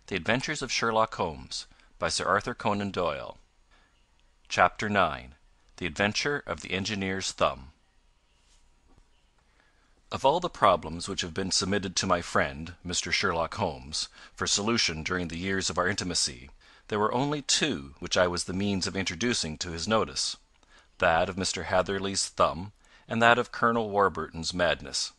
The Adventures of Sherlock Holmes by Sir Arthur Conan Doyle. Chapter 9. The Adventure of the Engineer's Thumb. Of all the problems which have been submitted to my friend, Mr. Sherlock Holmes, for solution during the years of our intimacy, there were only two which I was the means of introducing to his notice: that of Mr. Hatherley's thumb, and that of Colonel Warburton's madness.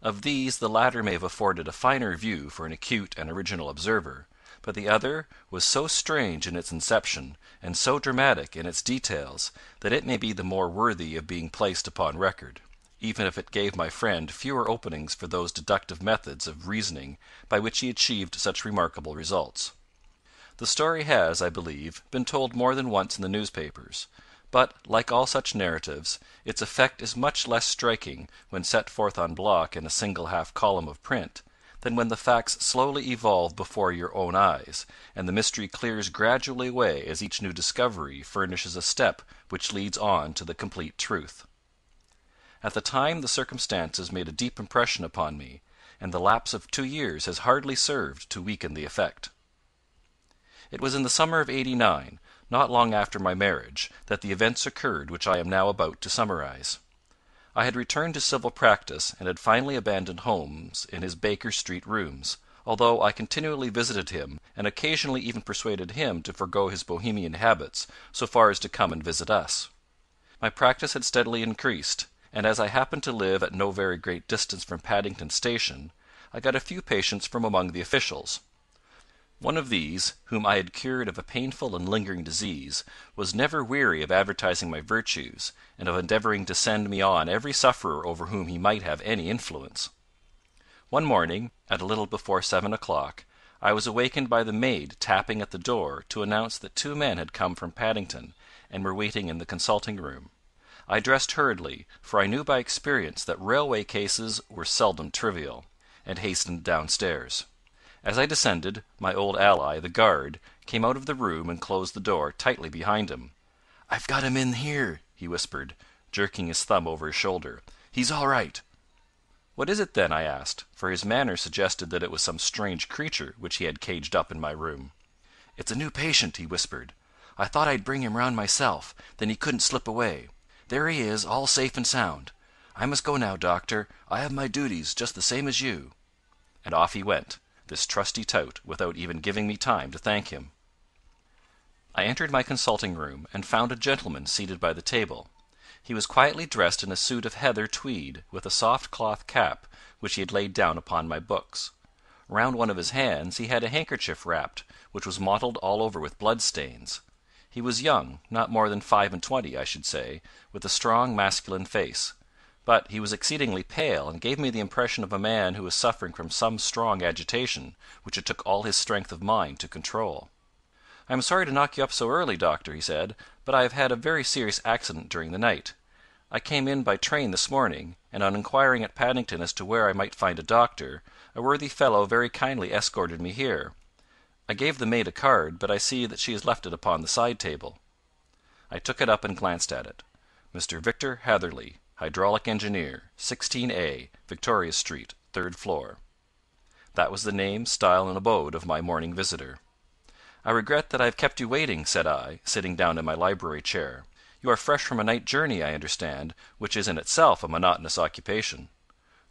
Of these the latter may have afforded a finer view for an acute and original observer, but the other was so strange in its inception, and so dramatic in its details, that it may be the more worthy of being placed upon record, even if it gave my friend fewer openings for those deductive methods of reasoning by which he achieved such remarkable results. The story has, I believe, been told more than once in the newspapers, but, like all such narratives, its effect is much less striking when set forth en bloc in a single half column of print, than when the facts slowly evolve before your own eyes, and the mystery clears gradually away as each new discovery furnishes a step which leads on to the complete truth. At the time the circumstances made a deep impression upon me, and the lapse of 2 years has hardly served to weaken the effect. It was in the summer of '89, not long after my marriage, that the events occurred which I am now about to summarize. I had returned to civil practice, and had finally abandoned Holmes in his Baker Street rooms, although I continually visited him, and occasionally even persuaded him to forego his Bohemian habits so far as to come and visit us. My practice had steadily increased, and as I happened to live at no very great distance from Paddington Station, I got a few patients from among the officials. One of these, whom I had cured of a painful and lingering disease, was never weary of advertising my virtues, and of endeavouring to send me on every sufferer over whom he might have any influence. One morning, at a little before 7 o'clock, I was awakened by the maid tapping at the door to announce that 2 men had come from Paddington, and were waiting in the consulting room. I dressed hurriedly, for I knew by experience that railway cases were seldom trivial, and hastened downstairs. As I descended, my old ally, the guard, came out of the room and closed the door tightly behind him. "I've got him in here," he whispered, jerking his thumb over his shoulder. "He's all right." "What is it, then?" I asked, for his manner suggested that it was some strange creature which he had caged up in my room. "It's a new patient," he whispered. "I thought I'd bring him round myself, then he couldn't slip away. There he is, all safe and sound. I must go now, doctor. I have my duties, just the same as you." And off he went, this trusty tout, without even giving me time to thank him. I entered my consulting room, and found a gentleman seated by the table. He was quietly dressed in a suit of heather tweed, with a soft cloth cap, which he had laid down upon my books. Round one of his hands he had a handkerchief wrapped, which was mottled all over with blood-stains. He was young, not more than 25, I should say, with a strong masculine face; but he was exceedingly pale, and gave me the impression of a man who was suffering from some strong agitation, which it took all his strength of mind to control. "I am sorry to knock you up so early, doctor," he said, "but I have had a very serious accident during the night. I came in by train this morning, and on inquiring at Paddington as to where I might find a doctor, a worthy fellow very kindly escorted me here. I gave the maid a card, but I see that she has left it upon the side table." I took it up and glanced at it. "Mr. Victor Hatherley, Hydraulic Engineer, 16A, Victoria Street, 3rd floor." That was the name, style, and abode of my morning visitor. "I regret that I have kept you waiting," said I, sitting down in my library chair. "You are fresh from a night journey, I understand, which is in itself a monotonous occupation."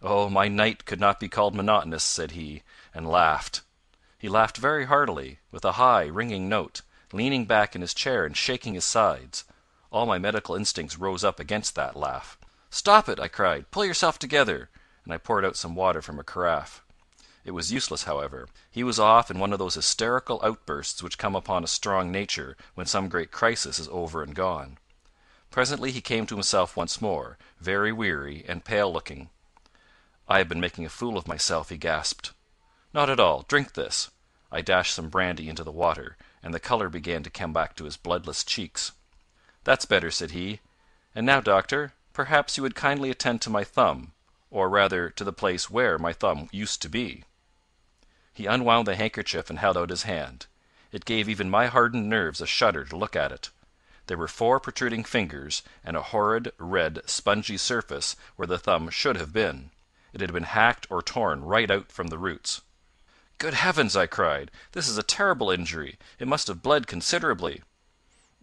"Oh, my night could not be called monotonous," said he, and laughed. He laughed very heartily, with a high, ringing note, leaning back in his chair and shaking his sides. All my medical instincts rose up against that laugh. "Stop it!" I cried. "Pull yourself together!" and I poured out some water from a carafe. It was useless, however. He was off in one of those hysterical outbursts which come upon a strong nature when some great crisis is over and gone. Presently he came to himself once more, very weary and pale-looking. "I have been making a fool of myself," he gasped. "Not at all. Drink this." I dashed some brandy into the water, and the colour began to come back to his bloodless cheeks. "That's better," said he. "And now, doctor, perhaps you would kindly attend to my thumb, or rather to the place where my thumb used to be." He unwound the handkerchief and held out his hand. It gave even my hardened nerves a shudder to look at it. There were 4 protruding fingers, and a horrid, red, spongy surface where the thumb should have been. It had been hacked or torn right out from the roots. "Good heavens!" I cried. "This is a terrible injury. It must have bled considerably."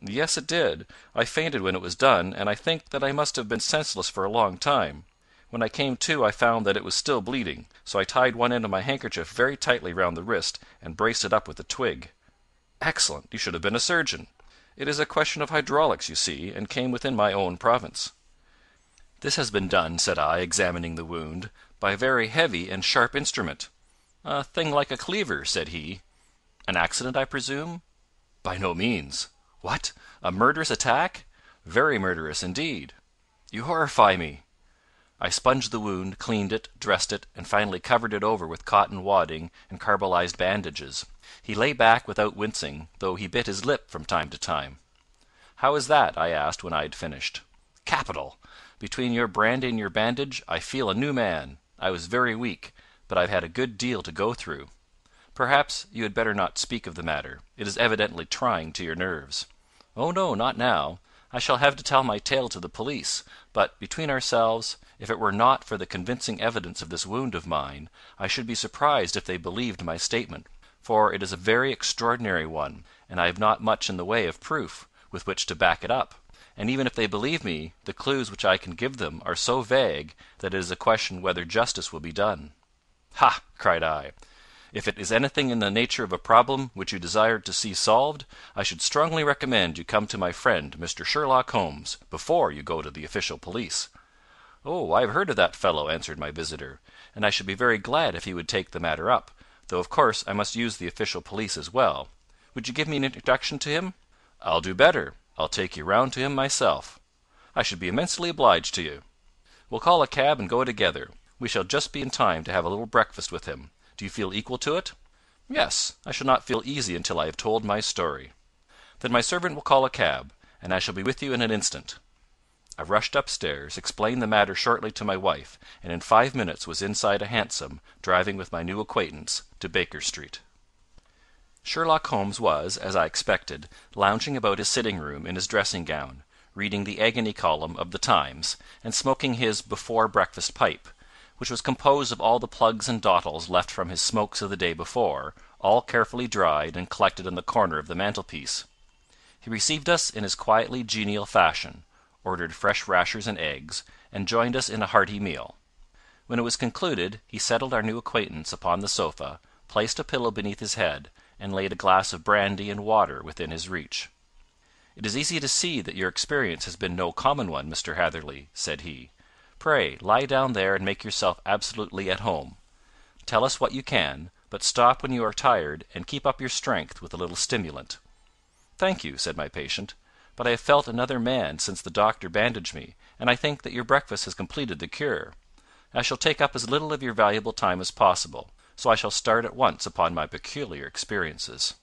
"Yes, it did. I fainted when it was done, and I think that I must have been senseless for a long time. When I came to I found that it was still bleeding, so I tied one end of my handkerchief very tightly round the wrist and braced it up with a twig." "Excellent! You should have been a surgeon. It is a question of hydraulics, you see, and came within my own province." "This has been done," said I, examining the wound, "by a very heavy and sharp instrument." "A thing like a cleaver," said he. "An accident, I presume?" "By no means." "What! A murderous attack?" "Very murderous indeed." "You horrify me." I sponged the wound, cleaned it, dressed it, and finally covered it over with cotton wadding and carbolized bandages. He lay back without wincing, though he bit his lip from time to time. "How is that?" I asked when I had finished. "Capital! Between your brandy and your bandage, I feel a new man. I was very weak, but I've had a good deal to go through. Perhaps you had better not speak of the matter. It is evidently trying to your nerves." "Oh, no, not now. I shall have to tell my tale to the police, but, between ourselves, if it were not for the convincing evidence of this wound of mine, I should be surprised if they believed my statement, for it is a very extraordinary one, and I have not much in the way of proof with which to back it up, and even if they believe me, the clues which I can give them are so vague that it is a question whether justice will be done." "Ha!" cried I. "If it is anything in the nature of a problem which you desire to see solved, I should strongly recommend you come to my friend Mr. Sherlock Holmes before you go to the official police." "Oh, I have heard of that fellow," answered my visitor, "and I should be very glad if he would take the matter up, though of course I must use the official police as well. Would you give me an introduction to him?" "I'll do better. I'll take you round to him myself." "I should be immensely obliged to you." "We'll call a cab and go together. We shall just be in time to have a little breakfast with him. Do you feel equal to it?" "Yes. I shall not feel easy until I have told my story." "Then my servant will call a cab, and I shall be with you in an instant." I rushed upstairs, explained the matter shortly to my wife, and in 5 minutes was inside a hansom, driving with my new acquaintance to Baker Street. Sherlock Holmes was, as I expected, lounging about his sitting room in his dressing gown, reading the agony column of the Times, and smoking his before breakfast pipe, which was composed of all the plugs and dottles left from his smokes of the day before, all carefully dried and collected in the corner of the mantelpiece. He received us in his quietly genial fashion, ordered fresh rashers and eggs, and joined us in a hearty meal. When it was concluded, he settled our new acquaintance upon the sofa, placed a pillow beneath his head, and laid a glass of brandy and water within his reach. "It is easy to see that your experience has been no common one, Mr. Hatherley," said he. "Pray lie down there and make yourself absolutely at home. Tell us what you can, but stop when you are tired, and keep up your strength with a little stimulant." "Thank you," said my patient, "but I have felt another man since the doctor bandaged me, and I think that your breakfast has completed the cure. I shall take up as little of your valuable time as possible, so I shall start at once upon my peculiar experiences."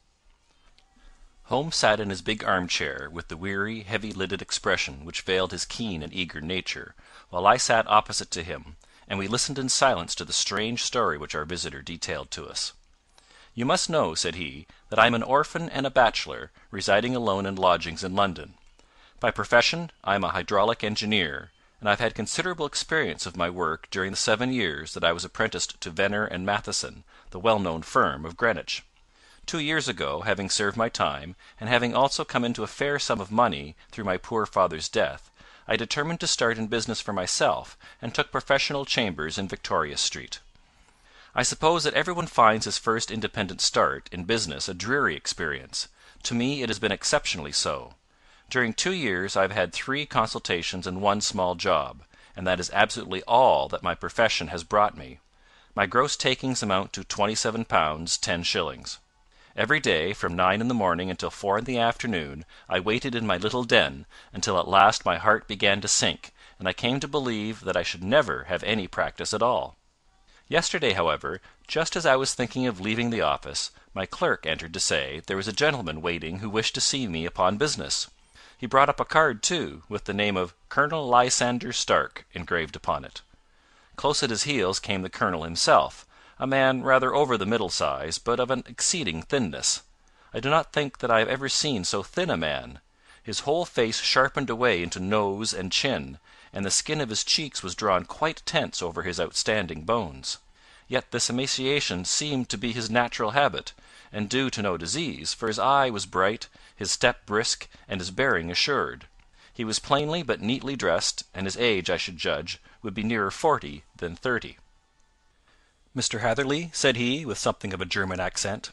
Holmes sat in his big armchair with the weary, heavy-lidded expression which veiled his keen and eager nature, while I sat opposite to him, and we listened in silence to the strange story which our visitor detailed to us. "You must know," said he, "that I am an orphan and a bachelor, residing alone in lodgings in London. By profession I am a hydraulic engineer, and I have had considerable experience of my work during the 7 years that I was apprenticed to Venner and Matheson, the well-known firm of Greenwich. 2 years ago, having served my time, and having also come into a fair sum of money through my poor father's death, I determined to start in business for myself, and took professional chambers in Victoria Street. I suppose that everyone finds his first independent start in business a dreary experience. To me it has been exceptionally so. During 2 years I have had 3 consultations and 1 small job, and that is absolutely all that my profession has brought me. My gross takings amount to £27 10 Every day, from 9 in the morning until 4 in the afternoon, I waited in my little den, until at last my heart began to sink, and I came to believe that I should never have any practice at all. Yesterday, however, just as I was thinking of leaving the office, my clerk entered to say there was a gentleman waiting who wished to see me upon business. He brought up a card, too, with the name of Colonel Lysander Stark engraved upon it. Close at his heels came the colonel himself, a man rather over the middle size, but of an exceeding thinness. I do not think that I have ever seen so thin a man. His whole face sharpened away into nose and chin, and the skin of his cheeks was drawn quite tense over his outstanding bones. Yet this emaciation seemed to be his natural habit, and due to no disease, for his eye was bright, his step brisk, and his bearing assured. He was plainly but neatly dressed, and his age, I should judge, would be nearer 40 than 30. "Mr. Hatherley," said he, with something of a German accent,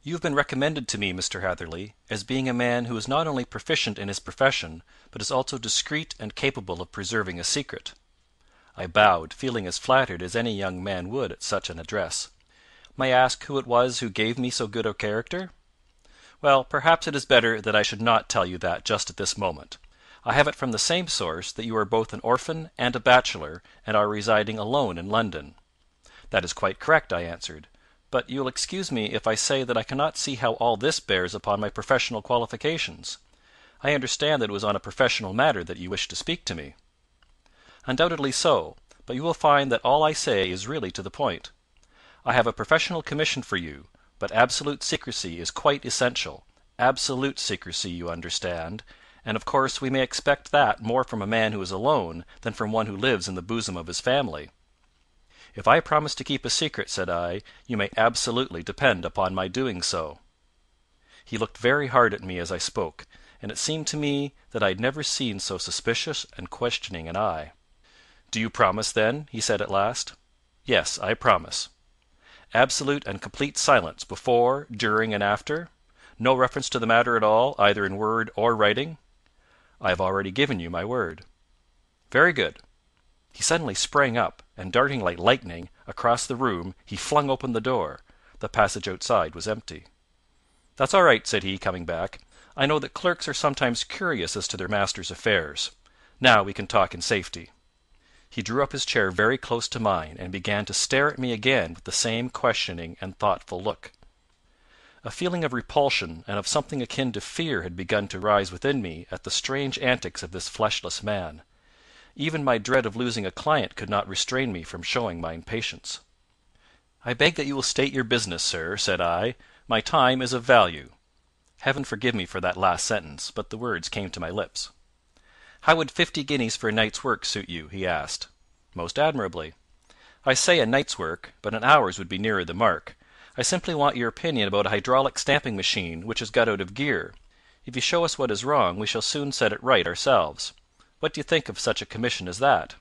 "you have been recommended to me, Mr. Hatherley, as being a man who is not only proficient in his profession, but is also discreet and capable of preserving a secret." I bowed, feeling as flattered as any young man would at such an address. "May I ask who it was who gave me so good a character?" "Well, perhaps it is better that I should not tell you that just at this moment. I have it from the same source that you are both an orphan and a bachelor, and are residing alone in London." "That is quite correct," I answered. "But you will excuse me if I say that I cannot see how all this bears upon my professional qualifications. I understand that it was on a professional matter that you wished to speak to me." "Undoubtedly so, but you will find that all I say is really to the point. I have a professional commission for you, but absolute secrecy is quite essential. Absolute secrecy, you understand, and of course we may expect that more from a man who is alone than from one who lives in the bosom of his family." "If I promise to keep a secret," said I, "you may absolutely depend upon my doing so." He looked very hard at me as I spoke, and it seemed to me that I had never seen so suspicious and questioning an eye. "Do you promise, then?" he said at last. "Yes, I promise." "Absolute and complete silence before, during, and after? No reference to the matter at all, either in word or writing?" "I have already given you my word." "Very good." He suddenly sprang up, and darting like lightning across the room, he flung open the door. The passage outside was empty. "That's all right," said he, coming back. "I know that clerks are sometimes curious as to their masters' affairs. Now we can talk in safety." He drew up his chair very close to mine, and began to stare at me again with the same questioning and thoughtful look. A feeling of repulsion and of something akin to fear had begun to rise within me at the strange antics of this fleshless man. Even my dread of losing a client could not restrain me from showing my impatience. "I beg that you will state your business, sir," said I. "My time is of value." Heaven forgive me for that last sentence, but the words came to my lips. "How would 50 guineas for a night's work suit you?" he asked. "Most admirably." "I say a night's work, but an hour's would be nearer the mark. I simply want your opinion about a hydraulic stamping machine which has got out of gear. If you show us what is wrong, we shall soon set it right ourselves. What do you think of such a commission as that?"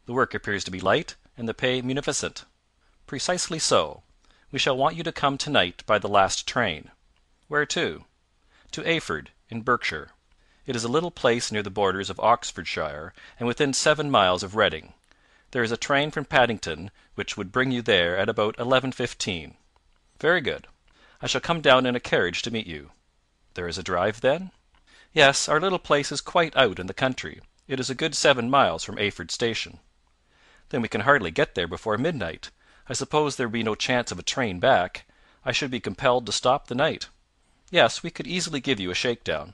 "The work appears to be light, and the pay munificent." "Precisely so. We shall want you to come to-night by the last train." "Where to?" "To Ayford, in Berkshire. It is a little place near the borders of Oxfordshire, and within 7 miles of Reading. There is a train from Paddington which would bring you there at about 11:15. "Very good. I shall come down in a carriage to meet you." "There is a drive, then?" "Yes, our little place is quite out in the country. It is a good 7 miles from Ayford station." "Then we can hardly get there before midnight. I suppose there will be no chance of a train back. I should be compelled to stop the night." "Yes, we could easily give you a shakedown."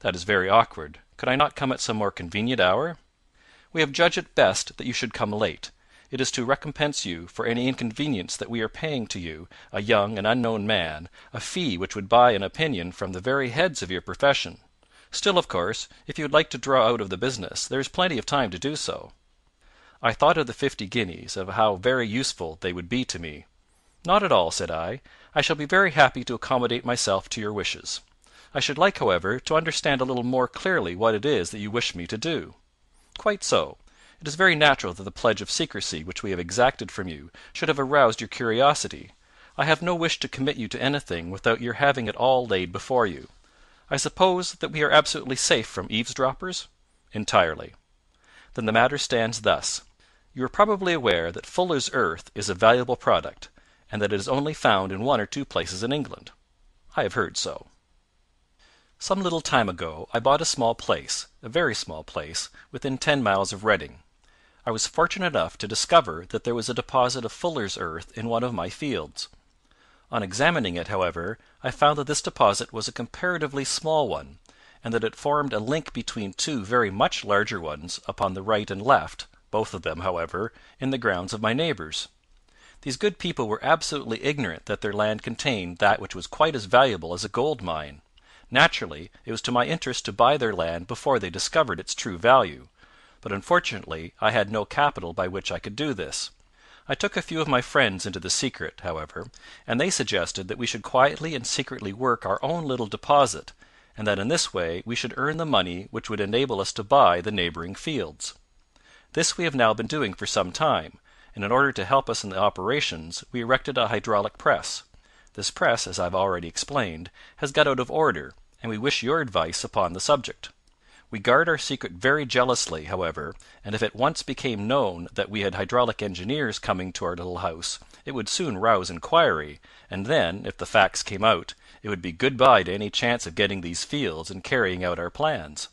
"That is very awkward. Could I not come at some more convenient hour?" "We have judged it best that you should come late. It is to recompense you for any inconvenience that we are paying to you, a young and unknown man, a fee which would buy an opinion from the very heads of your profession. Still, of course, if you would like to draw out of the business, there is plenty of time to do so." I thought of the 50 guineas, and of how very useful they would be to me. "Not at all," said I. "I shall be very happy to accommodate myself to your wishes. I should like, however, to understand a little more clearly what it is that you wish me to do." "Quite so. It is very natural that the pledge of secrecy which we have exacted from you should have aroused your curiosity. I have no wish to commit you to anything without your having it all laid before you. I suppose that we are absolutely safe from eavesdroppers?" "Entirely." "Then the matter stands thus. You are probably aware that fuller's earth is a valuable product, and that it is only found in 1 or 2 places in England?" "I have heard so." "Some little time ago I bought a small place, a very small place, within 10 miles of Reading. I was fortunate enough to discover that there was a deposit of fuller's earth in one of my fields. On examining it, however, I found that this deposit was a comparatively small one, and that it formed a link between 2 very much larger ones upon the right and left, both of them, however, in the grounds of my neighbours. These good people were absolutely ignorant that their land contained that which was quite as valuable as a gold mine. Naturally, it was to my interest to buy their land before they discovered its true value, but unfortunately I had no capital by which I could do this. I took a few of my friends into the secret, however, and they suggested that we should quietly and secretly work our own little deposit, and that in this way we should earn the money which would enable us to buy the neighbouring fields. This we have now been doing for some time, and in order to help us in the operations we erected a hydraulic press. This press, as I have already explained, has got out of order, and we wish your advice upon the subject. We guard our secret very jealously, however, and if it once became known that we had hydraulic engineers coming to our little house, it would soon rouse inquiry, and then, if the facts came out, it would be good-bye to any chance of getting these fields and carrying out our plans.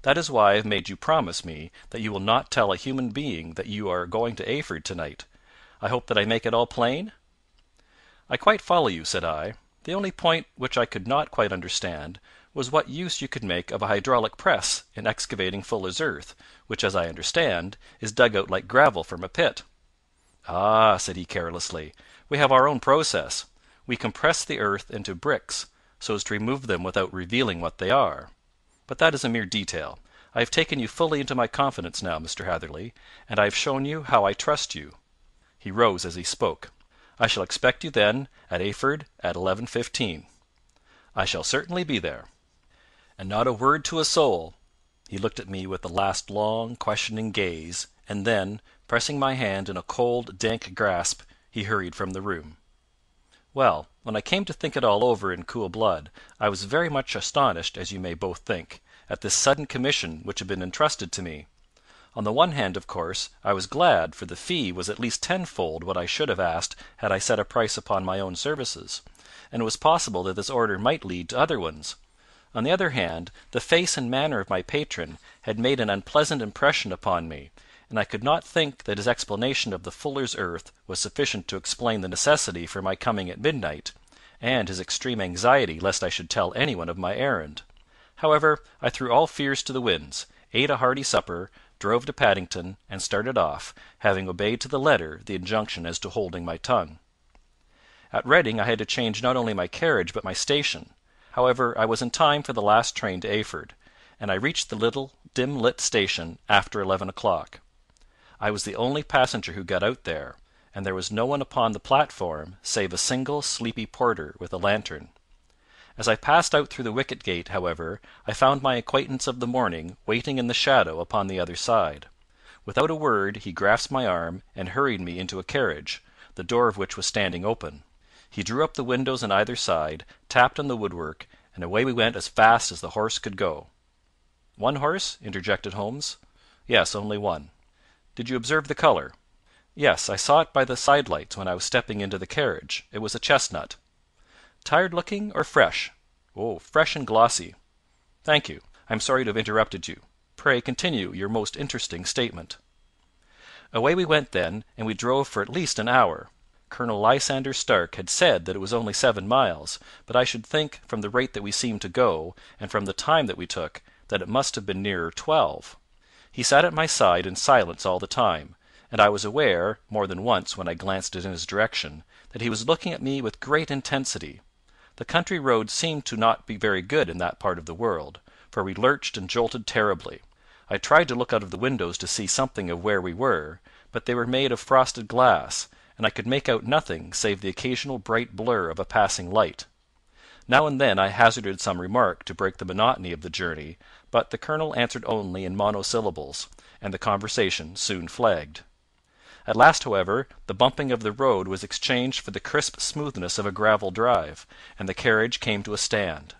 That is why I have made you promise me that you will not tell a human being that you are going to Eyford tonight. I hope that I make it all plain?" "I quite follow you," said I. "The only point which I could not quite understand was what use you could make of a hydraulic press in excavating fuller's earth, which, as I understand, is dug out like gravel from a pit." "Ah," said he carelessly, "we have our own process. We compress the earth into bricks, so as to remove them without revealing what they are. But that is a mere detail. I have taken you fully into my confidence now, Mr. Hatherley, and I have shown you how I trust you." He rose as he spoke. "I shall expect you, then, at Eyford at 11:15." "I shall certainly be there." "And not a word to a soul." He looked at me with a last long, questioning gaze, and then, pressing my hand in a cold, dank grasp, he hurried from the room. Well, when I came to think it all over in cool blood, I was very much astonished, as you may both think, at this sudden commission which had been entrusted to me. On the one hand, of course, I was glad, for the fee was at least tenfold what I should have asked had I set a price upon my own services, and it was possible that this order might lead to other ones. On the other hand, the face and manner of my patron had made an unpleasant impression upon me, and I could not think that his explanation of the fuller's earth was sufficient to explain the necessity for my coming at midnight, and his extreme anxiety lest I should tell anyone of my errand. However, I threw all fears to the winds, ate a hearty supper, drove to Paddington, and started off, having obeyed to the letter the injunction as to holding my tongue. At Reading I had to change not only my carriage but my station. However, I was in time for the last train to Eyford, and I reached the little dim-lit station after 11 o'clock. I was the only passenger who got out there, and there was no one upon the platform save a single sleepy porter with a lantern. As I passed out through the wicket gate, however, I found my acquaintance of the morning waiting in the shadow upon the other side. Without a word he grasped my arm and hurried me into a carriage, the door of which was standing open. He drew up the windows on either side, tapped on the woodwork, and away we went as fast as the horse could go. "One horse?" interjected Holmes. "Yes, only one." "Did you observe the colour?" "Yes, I saw it by the side lights when I was stepping into the carriage. It was a chestnut." "Tired looking or fresh?" "Oh, fresh and glossy." "Thank you. I am sorry to have interrupted you. Pray continue your most interesting statement." Away we went then, and we drove for at least an hour. Colonel Lysander Stark had said that it was only 7 miles, but I should think, from the rate that we seemed to go, and from the time that we took, that it must have been nearer 12. He sat at my side in silence all the time, and I was aware, more than once when I glanced in his direction, that he was looking at me with great intensity. The country roads seemed to not be very good in that part of the world, for we lurched and jolted terribly. I tried to look out of the windows to see something of where we were, but they were made of frosted glass, and I could make out nothing save the occasional bright blur of a passing light. Now and then I hazarded some remark to break the monotony of the journey, but the colonel answered only in monosyllables, and the conversation soon flagged. At last, however, the bumping of the road was exchanged for the crisp smoothness of a gravel drive, and the carriage came to a stand.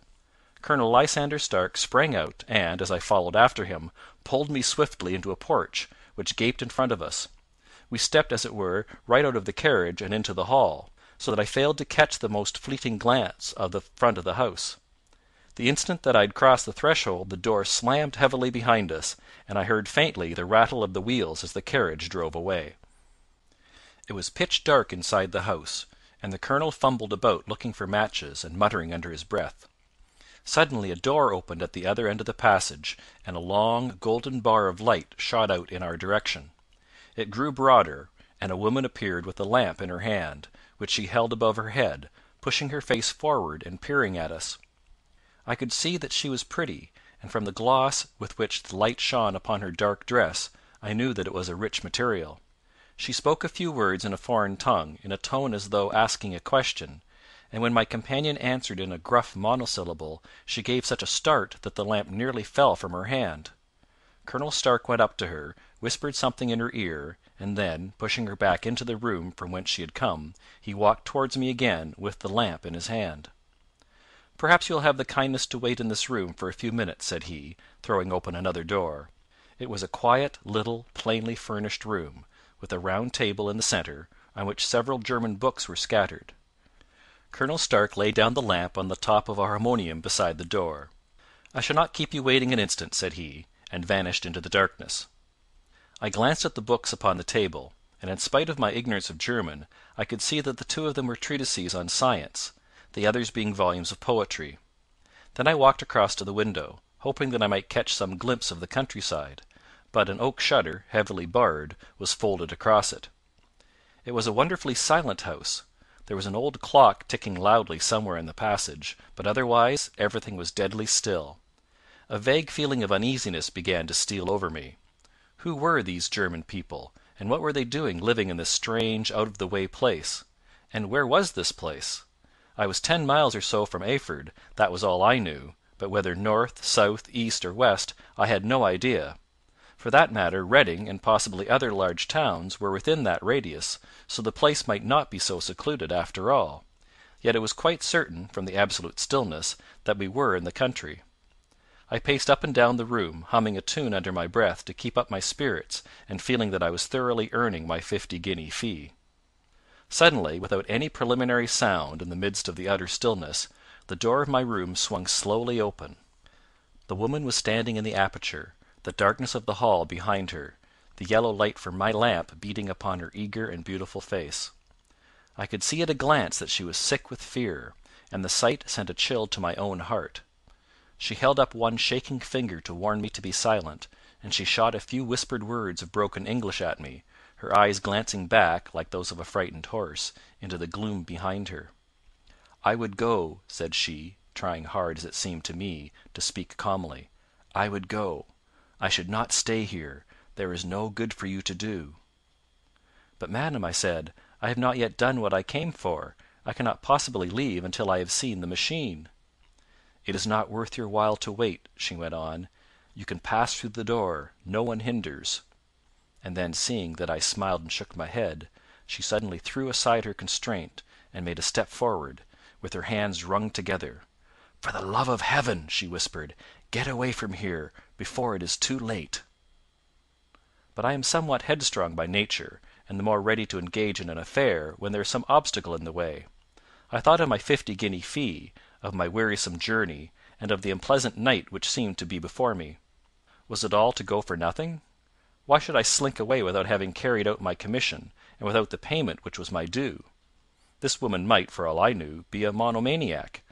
Colonel Lysander Stark sprang out, and, as I followed after him, pulled me swiftly into a porch, which gaped in front of us. We stepped, as it were, right out of the carriage and into the hall, so that I failed to catch the most fleeting glance of the front of the house. The instant that I had crossed the threshold the door slammed heavily behind us, and I heard faintly the rattle of the wheels as the carriage drove away. It was pitch dark inside the house, and the colonel fumbled about looking for matches and muttering under his breath. Suddenly a door opened at the other end of the passage, and a long golden bar of light shot out in our direction. It grew broader, and a woman appeared with a lamp in her hand, which she held above her head, pushing her face forward and peering at us. I could see that she was pretty, and from the gloss with which the light shone upon her dark dress I knew that it was a rich material. She spoke a few words in a foreign tongue, in a tone as though asking a question, and when my companion answered in a gruff monosyllable, she gave such a start that the lamp nearly fell from her hand. Colonel Stark went up to her, whispered something in her ear, and then, pushing her back into the room from whence she had come, he walked towards me again with the lamp in his hand. "Perhaps you will have the kindness to wait in this room for a few minutes," said he, throwing open another door. It was a quiet, little, plainly furnished room, with a round table in the centre, on which several German books were scattered. Colonel Stark laid down the lamp on the top of a harmonium beside the door. "I shall not keep you waiting an instant," said he, and vanished into the darkness. I glanced at the books upon the table, and in spite of my ignorance of German, I could see that the two of them were treatises on science, the others being volumes of poetry. Then I walked across to the window, hoping that I might catch some glimpse of the countryside, but an oak shutter, heavily barred, was folded across it. It was a wonderfully silent house. There was an old clock ticking loudly somewhere in the passage, but otherwise everything was deadly still. A vague feeling of uneasiness began to steal over me. Who were these German people, and what were they doing living in this strange, out-of-the-way place? And where was this place? I was 10 miles or so from Eyford, that was all I knew, but whether north, south, east, or west, I had no idea. For that matter, Reading and possibly other large towns were within that radius, so the place might not be so secluded after all. Yet it was quite certain, from the absolute stillness, that we were in the country. I paced up and down the room, humming a tune under my breath to keep up my spirits, and feeling that I was thoroughly earning my 50-guinea fee. Suddenly, without any preliminary sound in the midst of the utter stillness, the door of my room swung slowly open. The woman was standing in the aperture, the darkness of the hall behind her, the yellow light from my lamp beating upon her eager and beautiful face. I could see at a glance that she was sick with fear, and the sight sent a chill to my own heart. She held up one shaking finger to warn me to be silent, and she shot a few whispered words of broken English at me, her eyes glancing back, like those of a frightened horse, into the gloom behind her. "I would go," said she, trying hard, as it seemed to me, to speak calmly. "I would go. I should not stay here. There is no good for you to do." "But, madam," I said, "I have not yet done what I came for. I cannot possibly leave until I have seen the machine." "It is not worth your while to wait," she went on. "You can pass through the door. No one hinders." And then, seeing that I smiled and shook my head, she suddenly threw aside her constraint, and made a step forward, with her hands wrung together. "For the love of heaven," she whispered, "get away from here, before it is too late." But I am somewhat headstrong by nature, and the more ready to engage in an affair when there is some obstacle in the way. I thought of my 50-guinea fee, of my wearisome journey, and of the unpleasant night which seemed to be before me. Was it all to go for nothing? Why should I slink away without having carried out my commission, and without the payment which was my due? This woman might, for all I knew, be a monomaniac.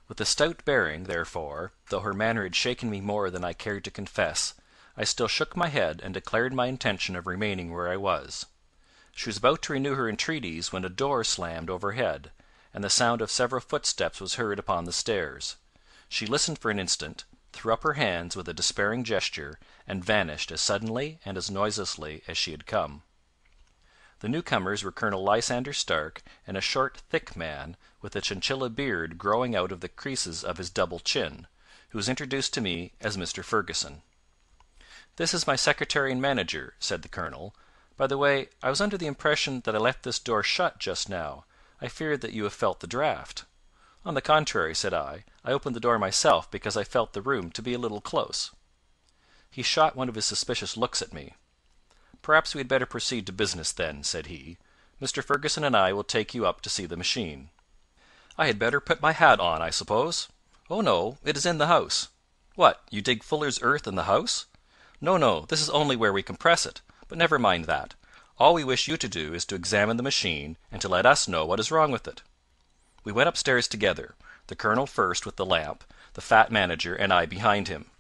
With a stout bearing, therefore, though her manner had shaken me more than I cared to confess, I still shook my head and declared my intention of remaining where I was. She was about to renew her entreaties when a door slammed overhead, and the sound of several footsteps was heard upon the stairs. She listened for an instant, threw up her hands with a despairing gesture, and vanished as suddenly and as noiselessly as she had come. The newcomers were Colonel Lysander Stark and a short, thick man, with a chinchilla beard growing out of the creases of his double chin, who was introduced to me as Mr. Fergusson. "This is my secretary and manager," said the colonel. "By the way, I was under the impression that I left this door shut just now. I feared that you have felt the draught." "On the contrary," said I opened the door myself because I felt the room to be a little close." He shot one of his suspicious looks at me. "Perhaps we had better proceed to business, then," said he. "Mr. Fergusson and I will take you up to see the machine." "I had better put my hat on, I suppose?" "Oh, no, it is in the house." "What, you dig fuller's earth in the house?" "No, no, this is only where we compress it. But never mind that. All we wish you to do is to examine the machine, and to let us know what is wrong with it." We went upstairs together, the colonel first with the lamp, the fat manager and I behind him.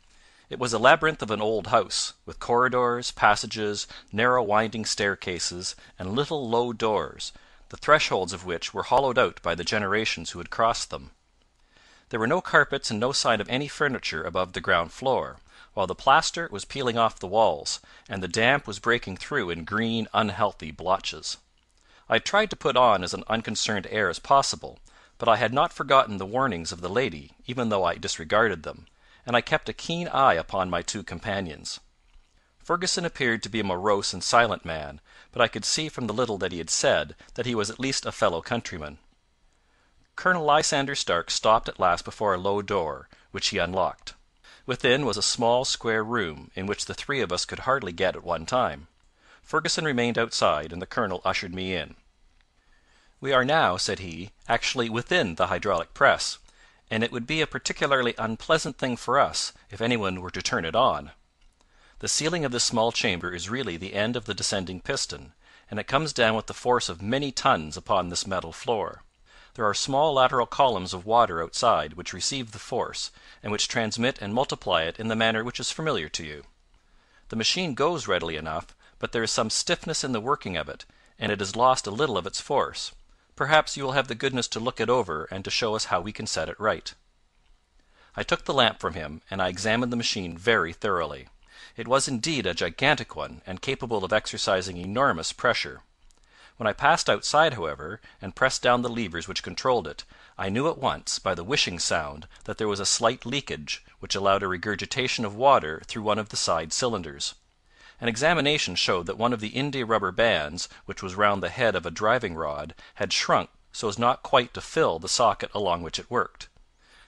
It was a labyrinth of an old house, with corridors, passages, narrow winding staircases, and little low doors, the thresholds of which were hollowed out by the generations who had crossed them. There were no carpets and no sign of any furniture above the ground floor, while the plaster was peeling off the walls, and the damp was breaking through in green, unhealthy blotches. I had tried to put on as an unconcerned air as possible, but I had not forgotten the warnings of the lady, even though I disregarded them, and I kept a keen eye upon my two companions. Fergusson appeared to be a morose and silent man, but I could see from the little that he had said that he was at least a fellow countryman. Colonel Lysander Stark stopped at last before a low door, which he unlocked. Within was a small square room, in which the three of us could hardly get at one time. Fergusson remained outside, and the colonel ushered me in. "We are now," said he, "actually within the hydraulic press, and it would be a particularly unpleasant thing for us if anyone were to turn it on. The ceiling of this small chamber is really the end of the descending piston, and it comes down with the force of many tons upon this metal floor. There are small lateral columns of water outside which receive the force, and which transmit and multiply it in the manner which is familiar to you. The machine goes readily enough, but there is some stiffness in the working of it, and it has lost a little of its force. Perhaps you will have the goodness to look it over and to show us how we can set it right." I took the lamp from him, and I examined the machine very thoroughly. It was indeed a gigantic one, and capable of exercising enormous pressure. When I passed outside, however, and pressed down the levers which controlled it, I knew at once, by the whishing sound, that there was a slight leakage, which allowed a regurgitation of water through one of the side cylinders. An examination showed that one of the india rubber bands, which was round the head of a driving rod, had shrunk so as not quite to fill the socket along which it worked.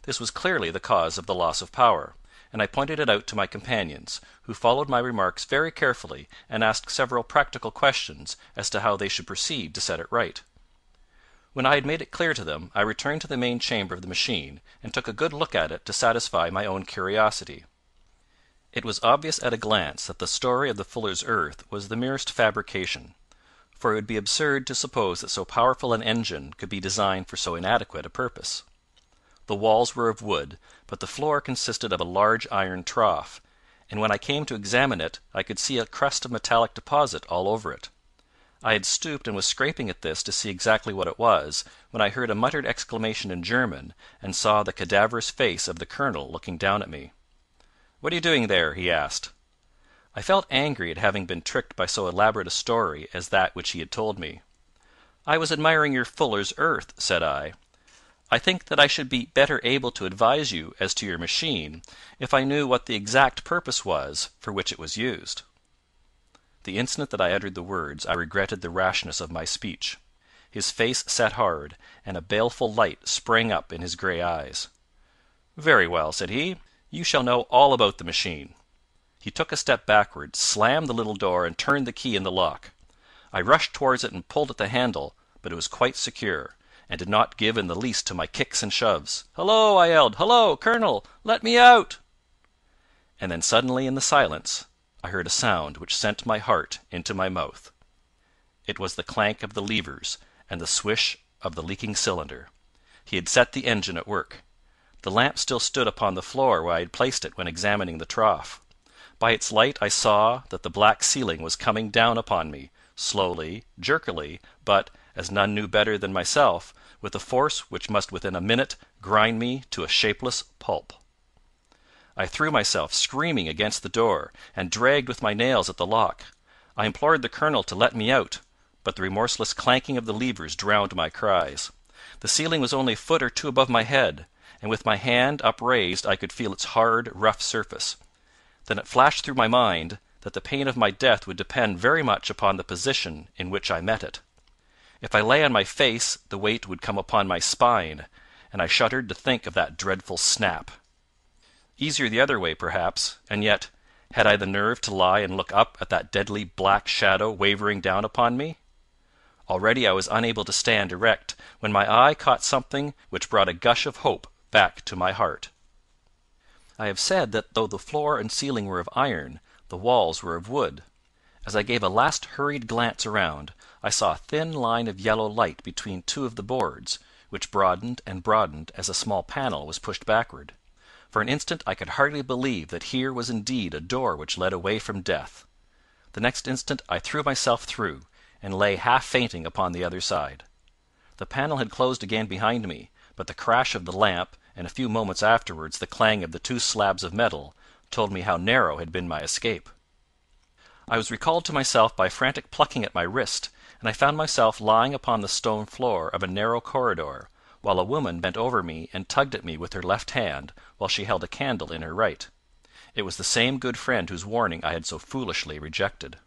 This was clearly the cause of the loss of power, and I pointed it out to my companions, who followed my remarks very carefully and asked several practical questions as to how they should proceed to set it right. When I had made it clear to them, I returned to the main chamber of the machine, and took a good look at it to satisfy my own curiosity. It was obvious at a glance that the story of the fuller's earth was the merest fabrication, for it would be absurd to suppose that so powerful an engine could be designed for so inadequate a purpose. The walls were of wood, but the floor consisted of a large iron trough, and when I came to examine it I could see a crust of metallic deposit all over it. I had stooped and was scraping at this to see exactly what it was, when I heard a muttered exclamation in German, and saw the cadaverous face of the colonel looking down at me. "What are you doing there?" he asked. I felt angry at having been tricked by so elaborate a story as that which he had told me. "I was admiring your fuller's earth," said I. "I think that I should be better able to advise you as to your machine if I knew what the exact purpose was for which it was used." The instant that I uttered the words I regretted the rashness of my speech. His face set hard, and a baleful light sprang up in his grey eyes. "Very well," said he, "you shall know all about the machine." He took a step backward, slammed the little door, and turned the key in the lock. I rushed towards it and pulled at the handle, but it was quite secure, and did not give in the least to my kicks and shoves. "Hullo!" I yelled. "Hullo, Colonel! Let me out!" And then suddenly in the silence I heard a sound which sent my heart into my mouth. It was the clank of the levers and the swish of the leaking cylinder. He had set the engine at work. The lamp still stood upon the floor where I had placed it when examining the trough. By its light I saw that the black ceiling was coming down upon me, slowly, jerkily, but, as none knew better than myself, with a force which must within a minute grind me to a shapeless pulp. I threw myself screaming against the door, and dragged with my nails at the lock. I implored the colonel to let me out, but the remorseless clanking of the levers drowned my cries. The ceiling was only a foot or two above my head, and with my hand upraised I could feel its hard, rough surface. Then it flashed through my mind that the pain of my death would depend very much upon the position in which I met it. If I lay on my face, the weight would come upon my spine, and I shuddered to think of that dreadful snap. Easier the other way, perhaps, and yet, had I the nerve to lie and look up at that deadly black shadow wavering down upon me? Already I was unable to stand erect, when my eye caught something which brought a gush of hope back to my heart. I have said that though the floor and ceiling were of iron, the walls were of wood. As I gave a last hurried glance around, I saw a thin line of yellow light between two of the boards, which broadened and broadened as a small panel was pushed backward. For an instant I could hardly believe that here was indeed a door which led away from death. The next instant I threw myself through, and lay half fainting upon the other side. The panel had closed again behind me, but the crash of the lamp and a few moments afterwards the clang of the two slabs of metal told me how narrow had been my escape. I was recalled to myself by a frantic plucking at my wrist, and I found myself lying upon the stone floor of a narrow corridor, while a woman bent over me and tugged at me with her left hand while she held a candle in her right. It was the same good friend whose warning I had so foolishly rejected.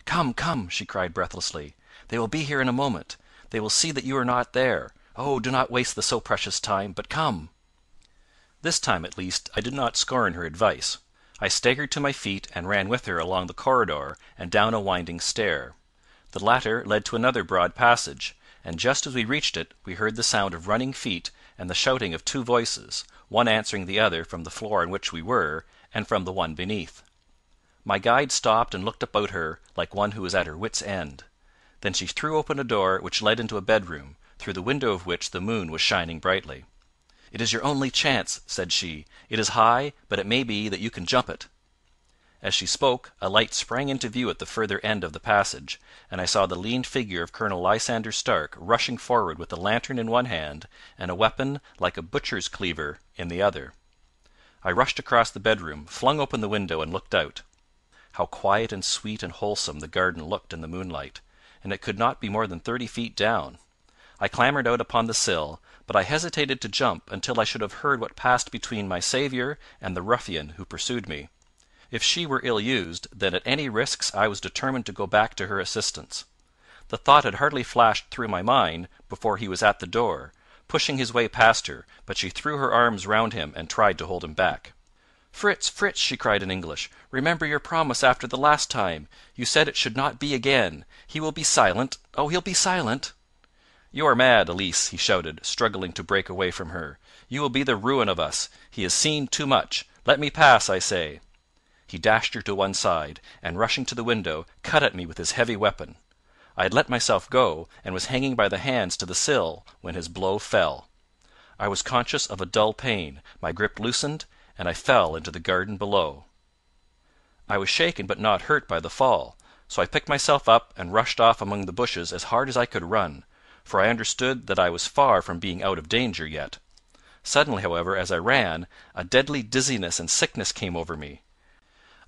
"Come, come!" she cried breathlessly. "They will be here in a moment. They will see that you are not there. Oh, do not waste the so precious time, but come!" This time, at least, I did not scorn her advice. I staggered to my feet and ran with her along the corridor and down a winding stair. The latter led to another broad passage, and just as we reached it we heard the sound of running feet and the shouting of two voices, one answering the other from the floor on which we were, and from the one beneath. My guide stopped and looked about her like one who was at her wits' end. Then she threw open a door which led into a bedroom, through the window of which the moon was shining brightly. "It is your only chance," said she. "It is high, but it may be that you can jump it." As she spoke, a light sprang into view at the further end of the passage, and I saw the lean figure of Colonel Lysander Stark rushing forward with a lantern in one hand and a weapon like a butcher's cleaver in the other. I rushed across the bedroom, flung open the window, and looked out. How quiet and sweet and wholesome the garden looked in the moonlight, and it could not be more than 30 feet down. I clambered out upon the sill, but I hesitated to jump until I should have heard what passed between my saviour and the ruffian who pursued me. If she were ill used, then at any risks I was determined to go back to her assistance. The thought had hardly flashed through my mind before he was at the door, pushing his way past her, but she threw her arms round him and tried to hold him back. "Fritz, Fritz!" she cried in English. "Remember your promise after the last time. You said it should not be again. He will be silent. Oh, he'll be silent!" "You are mad, Elise," he shouted, struggling to break away from her. "You will be the ruin of us. He has seen too much. Let me pass, I say." He dashed her to one side, and rushing to the window, cut at me with his heavy weapon. I had let myself go, and was hanging by the hands to the sill, when his blow fell. I was conscious of a dull pain, my grip loosened, and I fell into the garden below. I was shaken but not hurt by the fall, so I picked myself up and rushed off among the bushes as hard as I could run, for I understood that I was far from being out of danger yet. Suddenly, however, as I ran, a deadly dizziness and sickness came over me.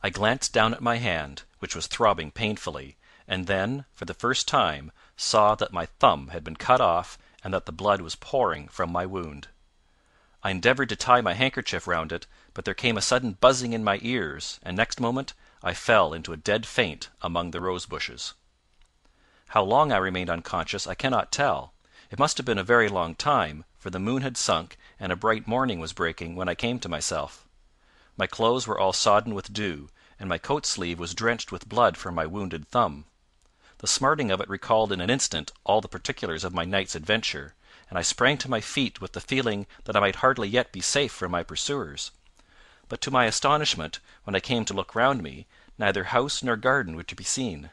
I glanced down at my hand, which was throbbing painfully, and then, for the first time, saw that my thumb had been cut off and that the blood was pouring from my wound. I endeavoured to tie my handkerchief round it, but there came a sudden buzzing in my ears, and next moment I fell into a dead faint among the rose bushes. How long I remained unconscious I cannot tell. It must have been a very long time, for the moon had sunk and a bright morning was breaking when I came to myself. My clothes were all sodden with dew, and my coat sleeve was drenched with blood from my wounded thumb. The smarting of it recalled in an instant all the particulars of my night's adventure, and I sprang to my feet with the feeling that I might hardly yet be safe from my pursuers. But to my astonishment, when I came to look round me, neither house nor garden were to be seen.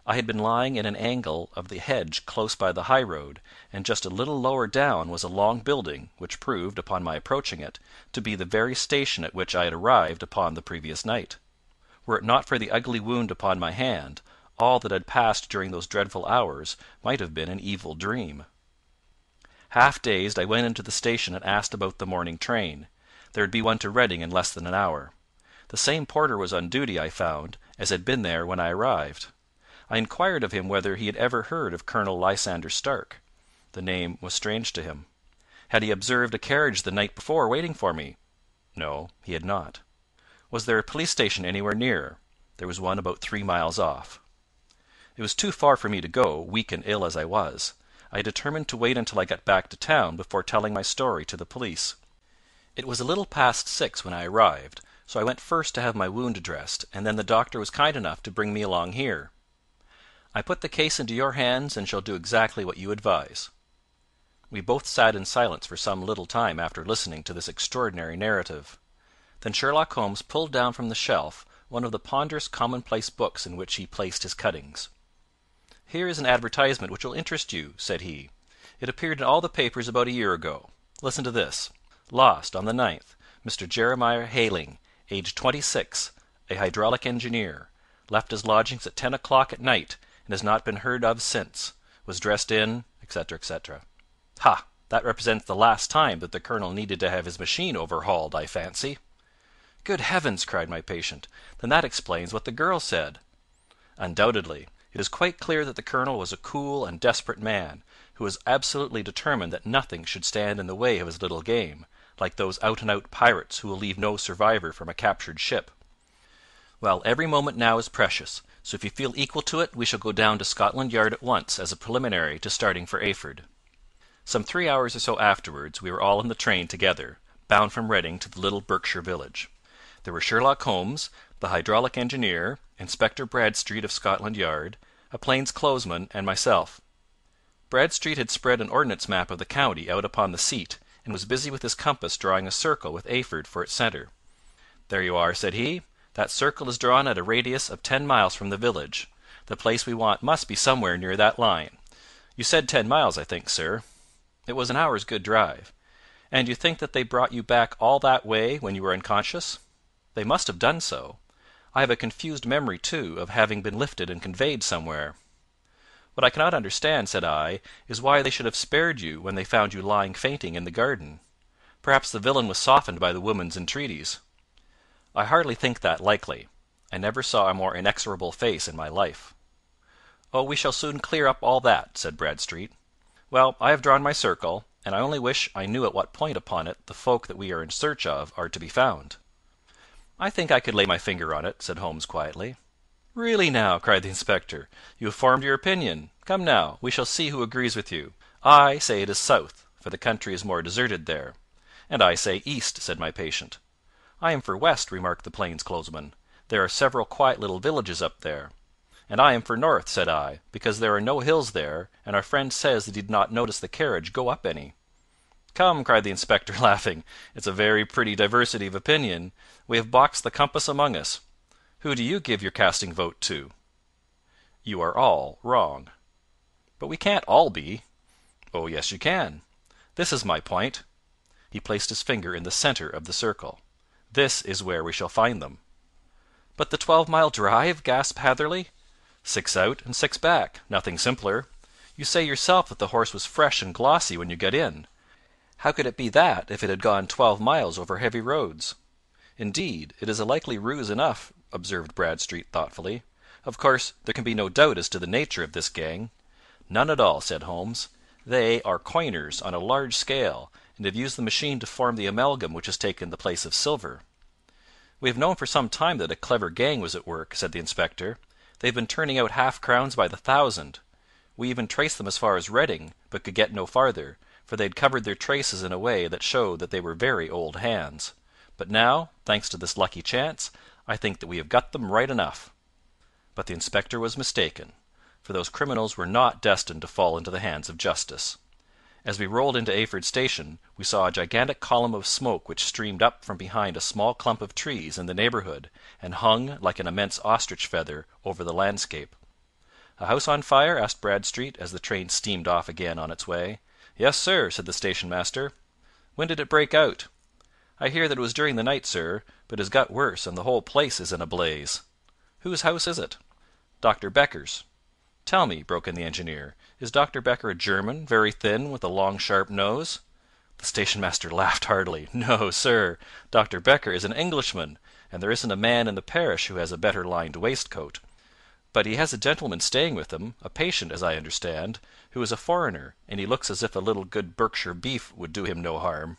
I had been lying in an angle of the hedge close by the high road, and just a little lower down was a long building, which proved, upon my approaching it, to be the very station at which I had arrived upon the previous night. Were it not for the ugly wound upon my hand, all that had passed during those dreadful hours might have been an evil dream. Half dazed, I went into the station and asked about the morning train. There would be one to Reading in less than an hour. The same porter was on duty, I found, as had been there when I arrived. I inquired of him whether he had ever heard of Colonel Lysander Stark. The name was strange to him. Had he observed a carriage the night before waiting for me? No, he had not. Was there a police station anywhere near? There was one about 3 miles off. It was too far for me to go, weak and ill as I was. I determined to wait until I got back to town before telling my story to the police. It was a little past 6 when I arrived, so I went first to have my wound dressed, and then the doctor was kind enough to bring me along here. I put the case into your hands, and shall do exactly what you advise." We both sat in silence for some little time after listening to this extraordinary narrative. Then Sherlock Holmes pulled down from the shelf one of the ponderous commonplace books in which he placed his cuttings. "Here is an advertisement which will interest you," said he. "It appeared in all the papers about a year ago. Listen to this. 'Lost on the 9th. Mr. Jeremiah Hayling, aged 26, a hydraulic engineer. Left his lodgings at 10 o'clock at night, and has not been heard of since. Was dressed in,' etc., etc. Ha! That represents the last time that the colonel needed to have his machine overhauled, I fancy." "Good heavens!" cried my patient. "Then that explains what the girl said." "Undoubtedly. It is quite clear that the colonel was a cool and desperate man, who was absolutely determined that nothing should stand in the way of his little game, like those out-and-out pirates who will leave no survivor from a captured ship. Well, every moment now is precious, so if you feel equal to it we shall go down to Scotland Yard at once as a preliminary to starting for Eyford." Some 3 hours or so afterwards we were all in the train together, bound from Reading to the little Berkshire village. There were Sherlock Holmes, the hydraulic engineer, Inspector Bradstreet of Scotland Yard, a plainclothesman, and myself. Bradstreet had spread an ordnance map of the county out upon the seat, and was busy with his compass drawing a circle with Eyford for its centre. "There you are," said he. "That circle is drawn at a radius of 10 miles from the village. The place we want must be somewhere near that line. You said 10 miles, I think, sir." "It was an hour's good drive." "And you think that they brought you back all that way when you were unconscious?" "They must have done so. I have a confused memory, too, of having been lifted and conveyed somewhere." "What I cannot understand," said I, "is why they should have spared you when they found you lying fainting in the garden. Perhaps the villain was softened by the woman's entreaties." "I hardly think that likely. I never saw a more inexorable face in my life." "Oh, we shall soon clear up all that," said Bradstreet. "Well, I have drawn my circle, and I only wish I knew at what point upon it the folk that we are in search of are to be found." "I think I could lay my finger on it," said Holmes quietly. "Really now," cried the inspector, "you have formed your opinion. Come now, we shall see who agrees with you. I say it is south, for the country is more deserted there." "And I say east," said my patient. "I am for west," remarked the plainclothesman. "There are several quiet little villages up there." "And I am for north," said I, "because there are no hills there, and our friend says that he did not notice the carriage go up any." "Come," cried the inspector, laughing, "it's a very pretty diversity of opinion. We have boxed the compass among us. Who do you give your casting vote to?" "You are all wrong." "But we can't all be." "Oh, yes, you can. This is my point." He placed his finger in the centre of the circle. "This is where we shall find them." "But the 12-mile drive?" gasped Hatherley. "6 out and 6 back. Nothing simpler. You say yourself that the horse was fresh and glossy when you got in. How could it be that if it had gone 12 miles over heavy roads?" "Indeed, it is a likely ruse enough," observed Bradstreet thoughtfully. "Of course, there can be no doubt as to the nature of this gang." "None at all," said Holmes. "They are coiners on a large scale, and have used the machine to form the amalgam which has taken the place of silver." "We have known for some time that a clever gang was at work," said the inspector. "They have been turning out half-crowns by the thousand. We even traced them as far as Reading, but could get no farther, for they had covered their traces in a way that showed that they were very old hands. But now, thanks to this lucky chance, I think that we have got them right enough." But the inspector was mistaken, for those criminals were not destined to fall into the hands of justice. As we rolled into Eyford Station, we saw a gigantic column of smoke which streamed up from behind a small clump of trees in the neighbourhood, and hung, like an immense ostrich feather, over the landscape. "A house on fire?" asked Bradstreet, as the train steamed off again on its way. "Yes, sir," said the station master. "When did it break out?" "I hear that it was during the night, sir, but it has got worse, and the whole place is in a blaze." "Whose house is it?" "Dr. Becker's." "Tell me," broke in the engineer, "is Dr. Becker a German, very thin, with a long sharp nose?" The station master laughed heartily. "No, sir. Dr. Becker is an Englishman, and there isn't a man in the parish who has a better lined waistcoat. But he has a gentleman staying with him, a patient, as I understand, who is a foreigner, and he looks as if a little good Berkshire beef would do him no harm."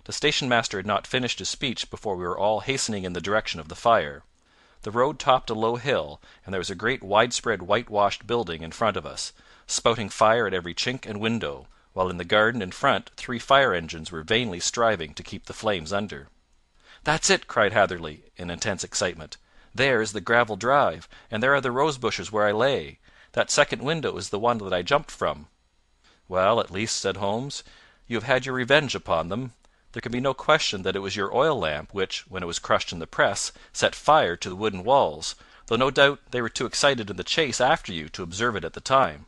The station master had not finished his speech before we were all hastening in the direction of the fire. The road topped a low hill, and there was a great widespread whitewashed building in front of us, spouting fire at every chink and window, while in the garden in front 3 fire engines were vainly striving to keep the flames under. "That's it!" cried Hatherley, in intense excitement. "There is the gravel drive, and there are the rose bushes where I lay. That second window is the one that I jumped from." "Well, at least," said Holmes, "you have had your revenge upon them. There can be no question that it was your oil lamp which, when it was crushed in the press, set fire to the wooden walls, though no doubt they were too excited in the chase after you to observe it at the time.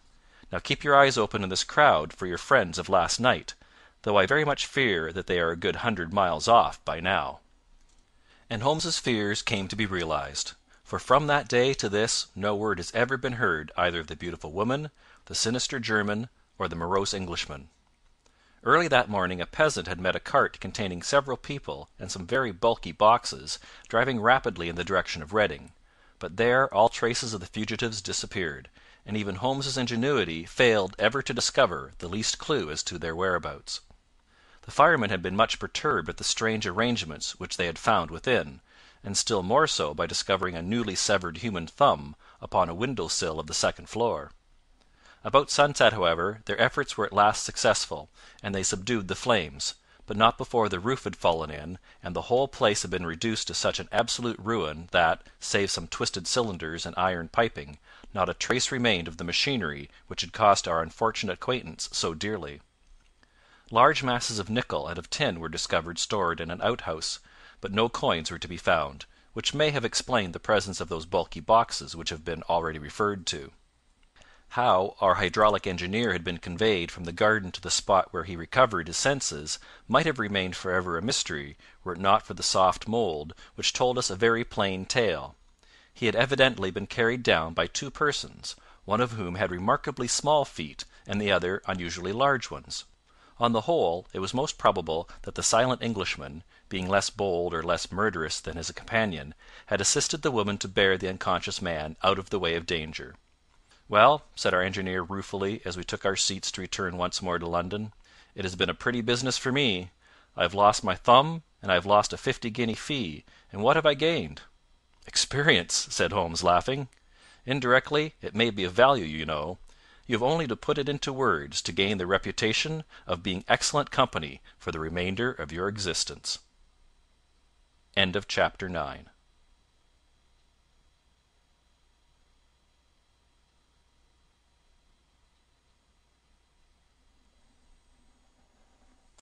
Now keep your eyes open in this crowd for your friends of last night, though I very much fear that they are a good 100 miles off by now." And Holmes's fears came to be realized, for from that day to this no word has ever been heard either of the beautiful woman, the sinister German, or the morose Englishman. Early that morning a peasant had met a cart containing several people and some very bulky boxes driving rapidly in the direction of Reading, but there all traces of the fugitives disappeared, and even Holmes's ingenuity failed ever to discover the least clue as to their whereabouts. The firemen had been much perturbed at the strange arrangements which they had found within, and still more so by discovering a newly severed human thumb upon a window sill of the second floor. About sunset, however, their efforts were at last successful, and they subdued the flames, but not before the roof had fallen in, and the whole place had been reduced to such an absolute ruin that, save some twisted cylinders and iron piping, not a trace remained of the machinery which had cost our unfortunate acquaintance so dearly. Large masses of nickel and of tin were discovered stored in an outhouse, but no coins were to be found, which may have explained the presence of those bulky boxes which have been already referred to. How our hydraulic engineer had been conveyed from the garden to the spot where he recovered his senses might have remained forever a mystery were it not for the soft mould, which told us a very plain tale. He had evidently been carried down by two persons, one of whom had remarkably small feet and the other unusually large ones. On the whole, it was most probable that the silent Englishman, being less bold or less murderous than his companion, had assisted the woman to bear the unconscious man out of the way of danger. "Well," said our engineer ruefully, as we took our seats to return once more to London, "it has been a pretty business for me. I have lost my thumb, and I have lost a 50-guinea fee, and what have I gained?" "Experience," said Holmes, laughing. "Indirectly, it may be of value, you know. You have only to put it into words to gain the reputation of being excellent company for the remainder of your existence." Chapter 10.